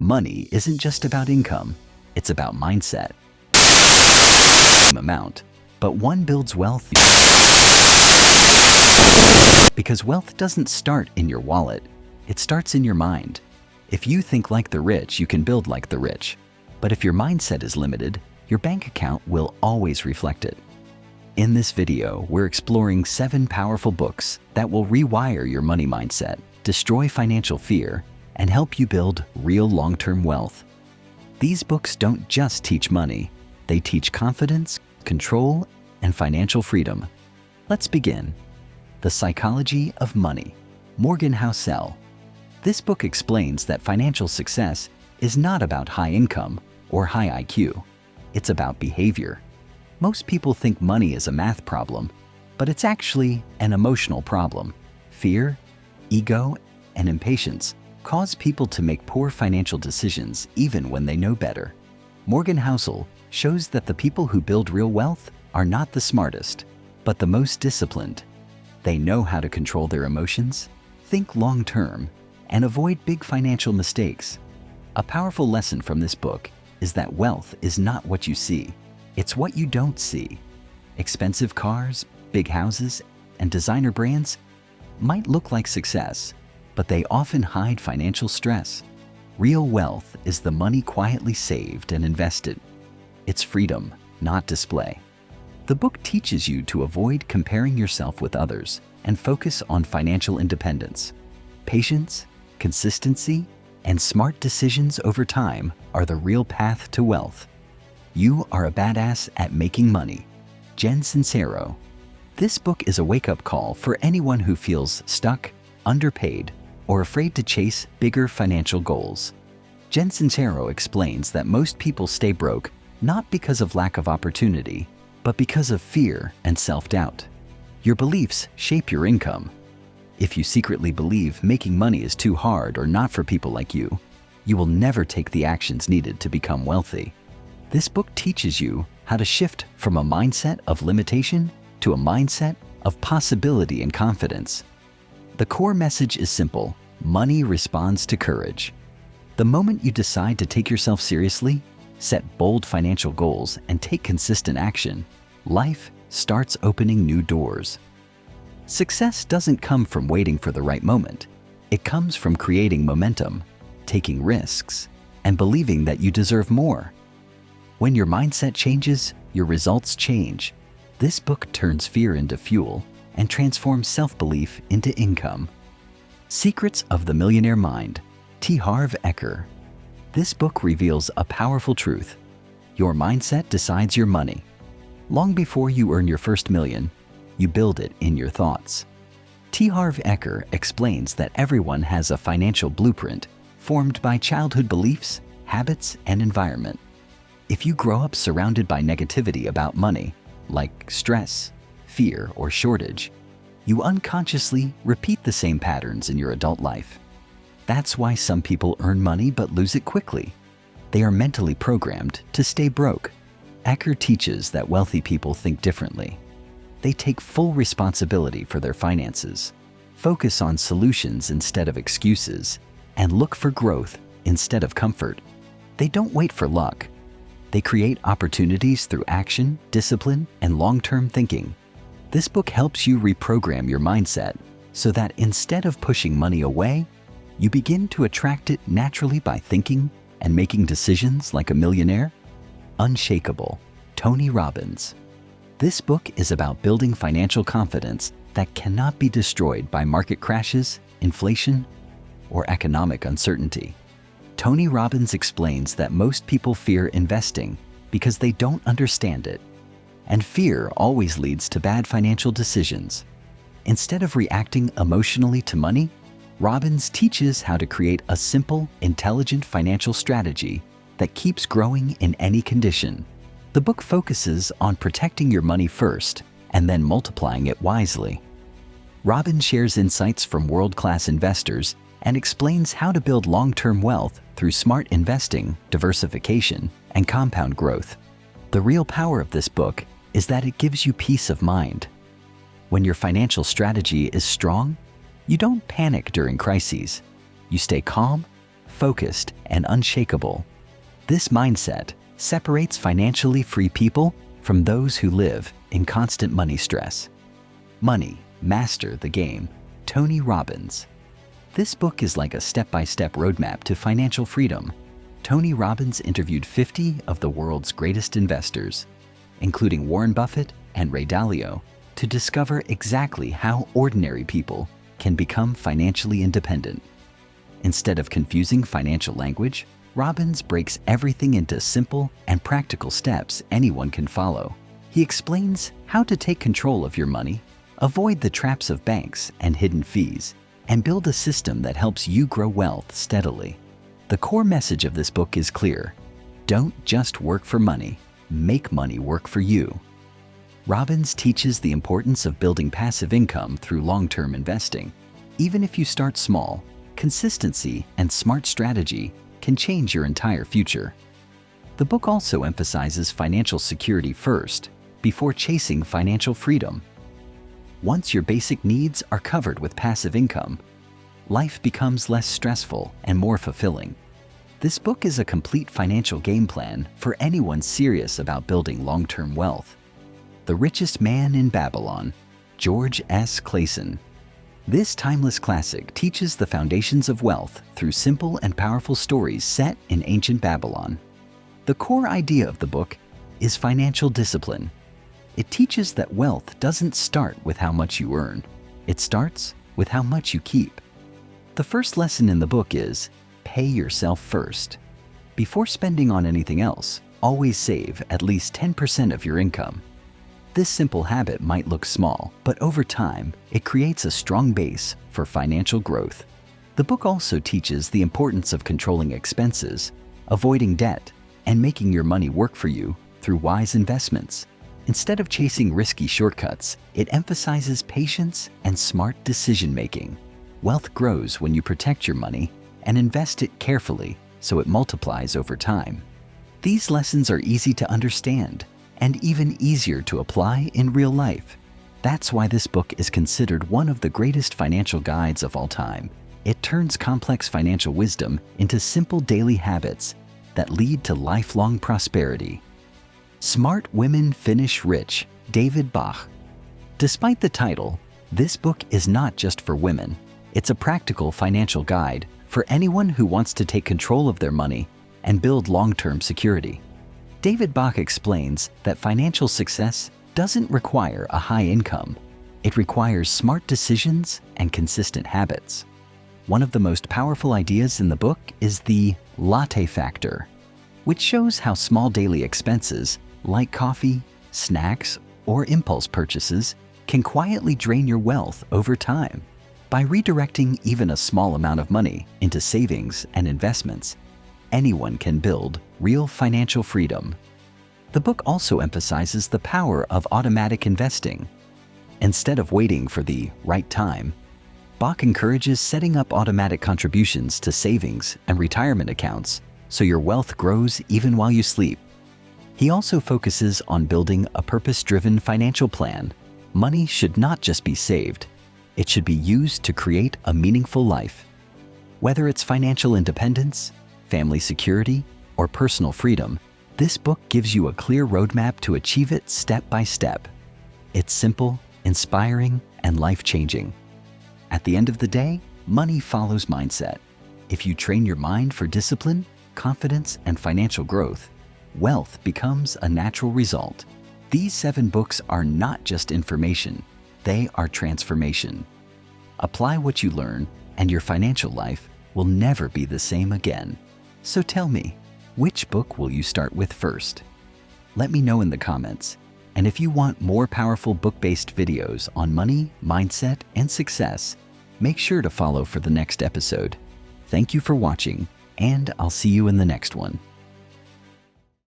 Money isn't just about income, it's about mindset. Amount, but one builds wealth because wealth doesn't start in your wallet, it starts in your mind. If you think like the rich, you can build like the rich. But if your mindset is limited, your bank account will always reflect it. In this video, we're exploring 7 powerful books that will rewire your money mindset, destroy financial fear, and help you build real long-term wealth. These books don't just teach money, they teach confidence, control, and financial freedom. Let's begin. The Psychology of Money, Morgan Housel. This book explains that financial success is not about high income or high IQ. It's about behavior. Most people think money is a math problem, but it's actually an emotional problem. Fear, ego, and impatience cause people to make poor financial decisions even when they know better. Morgan Housel shows that the people who build real wealth are not the smartest, but the most disciplined. They know how to control their emotions, think long-term, and avoid big financial mistakes. A powerful lesson from this book is that wealth is not what you see, it's what you don't see. Expensive cars, big houses, and designer brands might look like success, but they often hide financial stress. Real wealth is the money quietly saved and invested. It's freedom, not display. The book teaches you to avoid comparing yourself with others and focus on financial independence. Patience, consistency, and smart decisions over time are the real path to wealth. You are a badass at making money. Jen Sincero. This book is a wake-up call for anyone who feels stuck, underpaid, or afraid to chase bigger financial goals. Jen Sincero explains that most people stay broke not because of lack of opportunity, but because of fear and self-doubt. Your beliefs shape your income. If you secretly believe making money is too hard or not for people like you, you will never take the actions needed to become wealthy. This book teaches you how to shift from a mindset of limitation to a mindset of possibility and confidence. The core message is simple: money responds to courage. The moment you decide to take yourself seriously, set bold financial goals, and take consistent action, life starts opening new doors. Success doesn't come from waiting for the right moment. It comes from creating momentum, taking risks, and believing that you deserve more. When your mindset changes, your results change. This book turns fear into fuel and transforms self-belief into income. Secrets of the Millionaire Mind, T. Harv Eker. This book reveals a powerful truth. Your mindset decides your money. Long before you earn your first million, you build it in your thoughts. T. Harv Eker explains that everyone has a financial blueprint formed by childhood beliefs, habits, and environment. If you grow up surrounded by negativity about money, like stress, fear, or shortage, you unconsciously repeat the same patterns in your adult life. That's why some people earn money but lose it quickly. They are mentally programmed to stay broke. Eker teaches that wealthy people think differently. They take full responsibility for their finances, focus on solutions instead of excuses, and look for growth instead of comfort. They don't wait for luck. They create opportunities through action, discipline, and long-term thinking. This book helps you reprogram your mindset so that instead of pushing money away, you begin to attract it naturally by thinking and making decisions like a millionaire. Unshakable, Tony Robbins. This book is about building financial confidence that cannot be destroyed by market crashes, inflation, or economic uncertainty. Tony Robbins explains that most people fear investing because they don't understand it, and fear always leads to bad financial decisions. Instead of reacting emotionally to money, Robbins teaches how to create a simple, intelligent financial strategy that keeps growing in any condition. The book focuses on protecting your money first and then multiplying it wisely. Robbins shares insights from world-class investors and explains how to build long-term wealth through smart investing, diversification, and compound growth. The real power of this book is that it gives you peace of mind. When your financial strategy is strong, you don't panic during crises. You stay calm, focused, and unshakable. This mindset separates financially free people from those who live in constant money stress. Money, Master the Game, Tony Robbins. This book is like a step-by-step roadmap to financial freedom. Tony Robbins interviewed 50 of the world's greatest investors, including Warren Buffett and Ray Dalio, to discover exactly how ordinary people can become financially independent. Instead of confusing financial language, Robbins breaks everything into simple and practical steps anyone can follow. He explains how to take control of your money, avoid the traps of banks and hidden fees, and build a system that helps you grow wealth steadily. The core message of this book is clear. Don't just work for money, make money work for you. Robbins teaches the importance of building passive income through long-term investing. Even if you start small, consistency and smart strategy can change your entire future. The book also emphasizes financial security first, before chasing financial freedom. Once your basic needs are covered with passive income, life becomes less stressful and more fulfilling. This book is a complete financial game plan for anyone serious about building long-term wealth. The Richest Man in Babylon, George S. Clason. This timeless classic teaches the foundations of wealth through simple and powerful stories set in ancient Babylon. The core idea of the book is financial discipline. It teaches that wealth doesn't start with how much you earn. It starts with how much you keep. The first lesson in the book is pay yourself first. Before spending on anything else, always save at least 10% of your income. This simple habit might look small, but over time, it creates a strong base for financial growth. The book also teaches the importance of controlling expenses, avoiding debt, and making your money work for you through wise investments. Instead of chasing risky shortcuts, it emphasizes patience and smart decision-making. Wealth grows when you protect your money and invest it carefully so it multiplies over time. These lessons are easy to understand and even easier to apply in real life. That's why this book is considered one of the greatest financial guides of all time. It turns complex financial wisdom into simple daily habits that lead to lifelong prosperity. Smart Women Finish Rich, David Bach. Despite the title, this book is not just for women. It's a practical financial guide for anyone who wants to take control of their money and build long-term security. David Bach explains that financial success doesn't require a high income. It requires smart decisions and consistent habits. One of the most powerful ideas in the book is the latte factor, which shows how small daily expenses like coffee, snacks, or impulse purchases can quietly drain your wealth over time. By redirecting even a small amount of money into savings and investments, anyone can build real financial freedom. The book also emphasizes the power of automatic investing. Instead of waiting for the right time, Bach encourages setting up automatic contributions to savings and retirement accounts so your wealth grows even while you sleep. He also focuses on building a purpose-driven financial plan. Money should not just be saved, it should be used to create a meaningful life. Whether it's financial independence, family security, or personal freedom, this book gives you a clear roadmap to achieve it step by step. It's simple, inspiring, and life-changing. At the end of the day, money follows mindset. If you train your mind for discipline, confidence, and financial growth, wealth becomes a natural result. These 7 books are not just information, they are transformation. Apply what you learn, and your financial life will never be the same again. So tell me, which book will you start with first? Let me know in the comments. And if you want more powerful book-based videos on money, mindset, and success, make sure to follow for the next episode. Thank you for watching, and I'll see you in the next one.